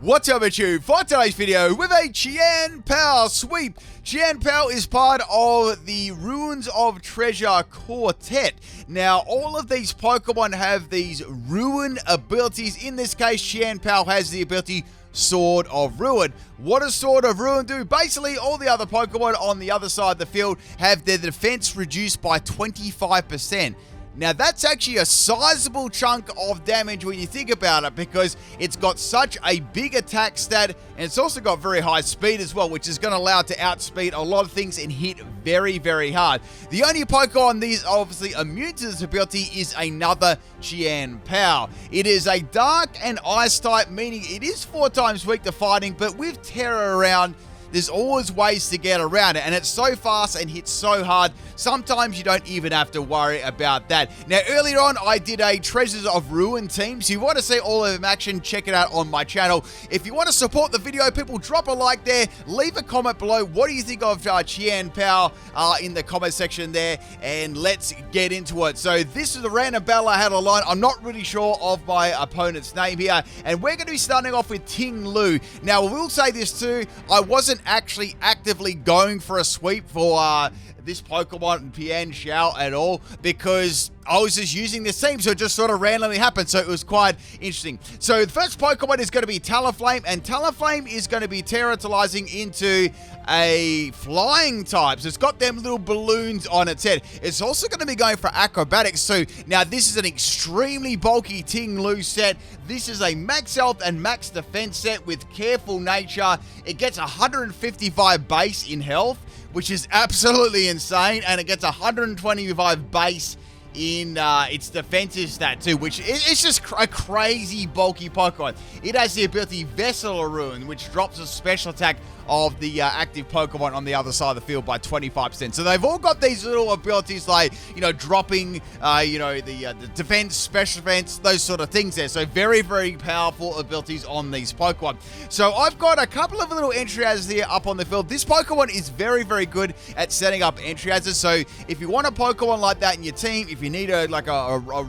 What's up, YouTube? For today's video, with a Chien-Pao sweep. Chien-Pao is part of the Ruins of Treasure Quartet. Now, all of these Pokemon have these Ruin abilities. In this case, Chien-Pao has the ability Sword of Ruin. What does Sword of Ruin do? Basically, all the other Pokemon on the other side of the field have their defense reduced by 25%. Now, that's actually a sizable chunk of damage when you think about it, because it's got such a big attack stat, and it's also got very high speed as well, which is going to allow it to outspeed a lot of things and hit very, very hard. The only Pokemon these are obviously immune to this ability is another Chien-Pao. It is a Dark and Ice type, meaning it is 4 times weak to fighting, but with Terra around, there's always ways to get around it, and it's so fast and hits so hard, sometimes you don't even have to worry about that. Now, earlier on, I did a Treasures of Ruin team, so if you want to see all of them action, check it out on my channel. If you want to support the video, people, drop a like there, leave a comment below. What do you think of Chien-Pao in the comment section there, and let's get into it. So this is a random battle I had online. I'm not really sure of my opponent's name here, and we're going to be starting off with Ting Lu. Now, I will say this too, I wasn't actually actively going for a sweep for this Pokemon Pianxiao at all, because I was just using this team, so it just sort of randomly happened, so it was quite interesting. So the first Pokemon is going to be Talonflame, and Talonflame is going to be terratalizing into a flying type, so it's got them little balloons on its head. It's also going to be going for acrobatics, so now this is an extremely bulky Ting Lu set. This is a max health and max defense set with careful nature. It gets 155 base in health, which is absolutely insane, and it gets 125 base in its defensive stat too, which it's just a crazy bulky Pokemon. It has the ability Vessel of Ruin, which drops a special attack of the active Pokemon on the other side of the field by 25%. So they've all got these little abilities like, you know, dropping, the defense, special defense, those sort of things there. So very, very powerful abilities on these Pokemon. So I've got a couple of little entry hazards here up on the field. This Pokemon is very, very good at setting up entry hazards. So if you want a Pokemon like that in your team, if you need a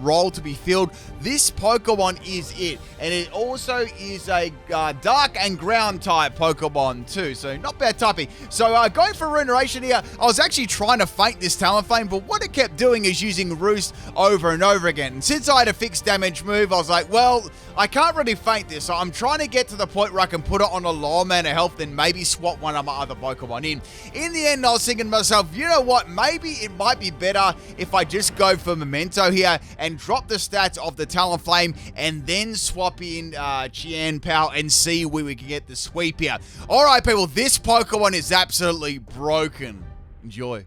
role to be filled, this Pokemon is it. And it also is a Dark and Ground type Pokemon too. So not bad typing. So going for Regeneration here, I was actually trying to feint this Talonflame, but what it kept doing is using Roost over and over again. And since I had a fixed damage move, I was like, well, I can't really feint this. So I'm trying to get to the point where I can put it on a lower amount of health and maybe swap one of my other Pokemon in. In the end, I was thinking to myself, you know what? Maybe it might be better if I just go for Memento here and drop the stats of the Talonflame and then swap in Chien-Pao and see where we can get the sweep here. All right, people. This Pokemon is absolutely broken. Enjoy.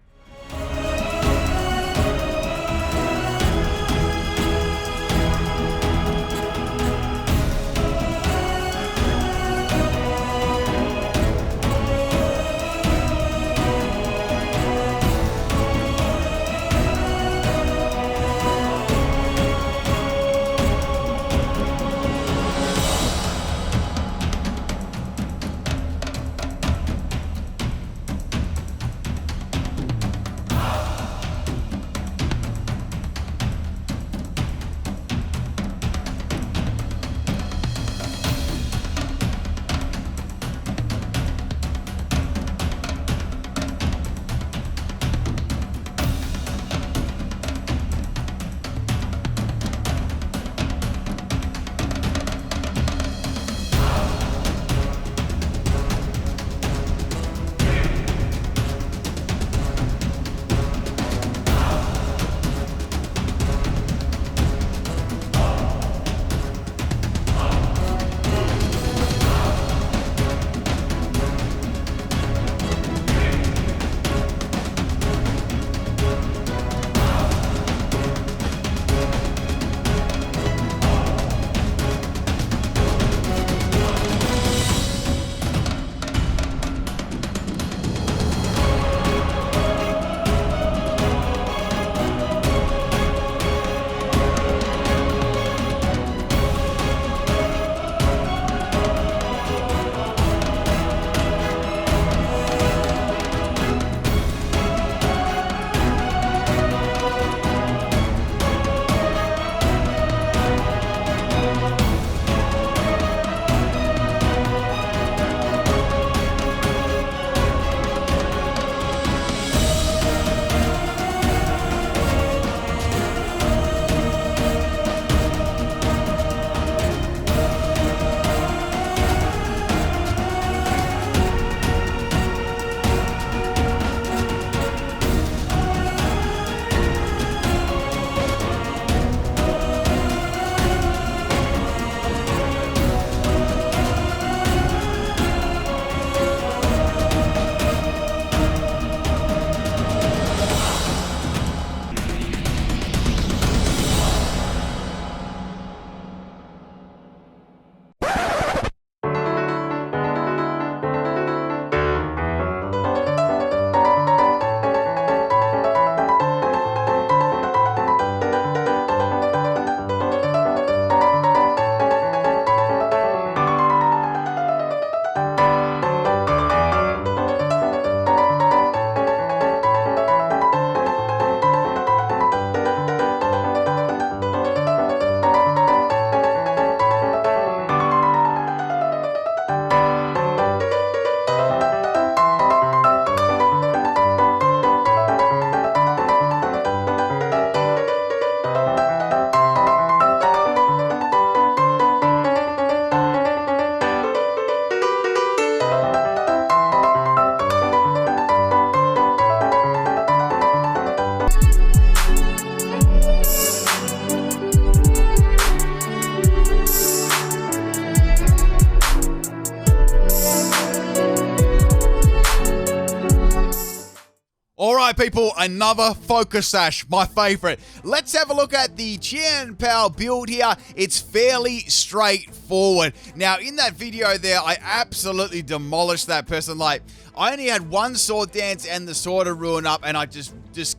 Alright people, another Focus Sash, my favorite. Let's have a look at the Chien Pao build here. It's fairly straightforward. Now in that video there, I absolutely demolished that person. Like, I only had one Sword Dance and the Sword of Ruin up, and I just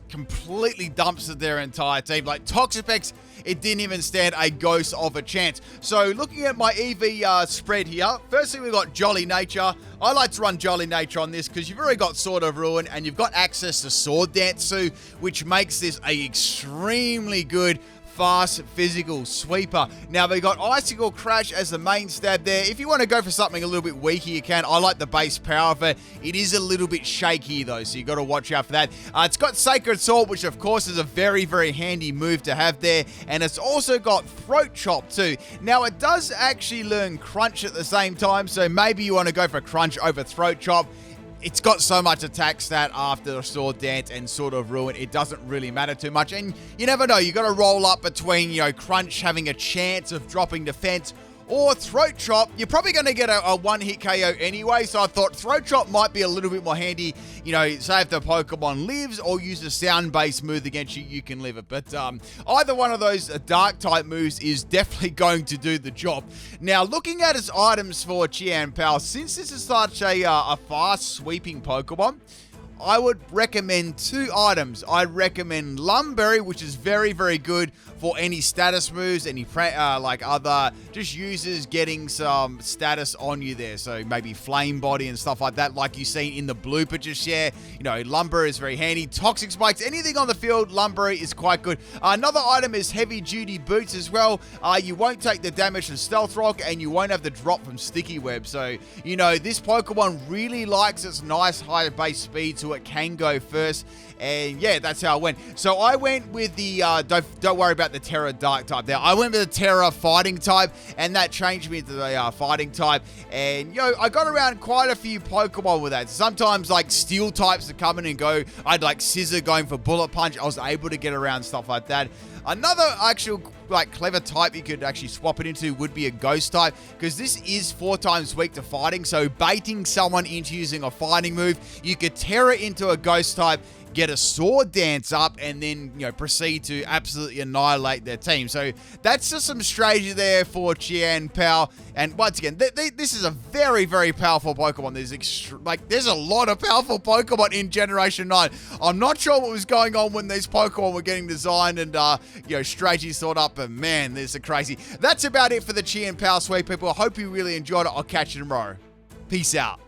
completely dumpstered their entire team. Like, Toxapex, it didn't even stand a ghost of a chance. So looking at my EV spread here, firstly we've got Jolly Nature. I like to run Jolly Nature on this because you've already got Sword of Ruin and you've got access to Sword Dance too, which makes this a extremely good fast physical sweeper. Now we got Icicle Crash as the main stab there. If you want to go for something a little bit weaker, you can. I like the base power of it. It is a little bit shaky though, so you got to watch out for that. It's got Sacred Sword, which of course is a very, very handy move to have there, and it's also got Throat Chop too. Now it does actually learn Crunch at the same time, so maybe you want to go for Crunch over Throat Chop. It's got so much attack stat after the Sword Dance and Sword of Ruin, it doesn't really matter too much. And you never know, you got to roll up between, you know, Crunch having a chance of dropping defense or Throat Chop. You're probably going to get a one-hit KO anyway, so I thought Throat Chop might be a little bit more handy. You know, say if the Pokemon lives or use a sound-based move against you, you can live it. But either one of those Dark-type moves is definitely going to do the job. Now, looking at its items for Chien Pao, since this is such a fast sweeping Pokemon, I would recommend two items. I'd recommend Lumberry, which is very, very good for any status moves, any like other just users getting some status on you there. So maybe Flame Body and stuff like that, like you've seen in the blooper just share. You know, Lumberry is very handy. Toxic Spikes, anything on the field, Lumberry is quite good. Another item is Heavy Duty Boots as well. You won't take the damage from Stealth Rock, and you won't have the drop from Sticky Web. So, you know, this Pokemon really likes its nice high base speed, so it can go first. And yeah, that's how I went. So I went with the, don't worry about the Terra Dark type there. I went with the Terra Fighting type, and that changed me into the Fighting type. And, you know, I got around quite a few Pokemon with that. Sometimes, like, Steel types to come in and go. I'd like Scissor going for Bullet Punch. I was able to get around stuff like that. Another actual, like, clever type you could actually swap it into would be a Ghost type, because this is 4 times weak to fighting. So baiting someone into using a fighting move, you could Terra into a Ghost type, get a Sword Dance up, and then, you know, proceed to absolutely annihilate their team. So that's just some strategy there for Chien Pao. And once again, this is a very, very powerful Pokemon. There's a lot of powerful Pokemon in Generation 9. I'm not sure what was going on when these Pokemon were getting designed and, you know, strategies thought up, but man, this is crazy. That's about it for the Chien Pao sweep, people. I hope you really enjoyed it. I'll catch you tomorrow. Peace out.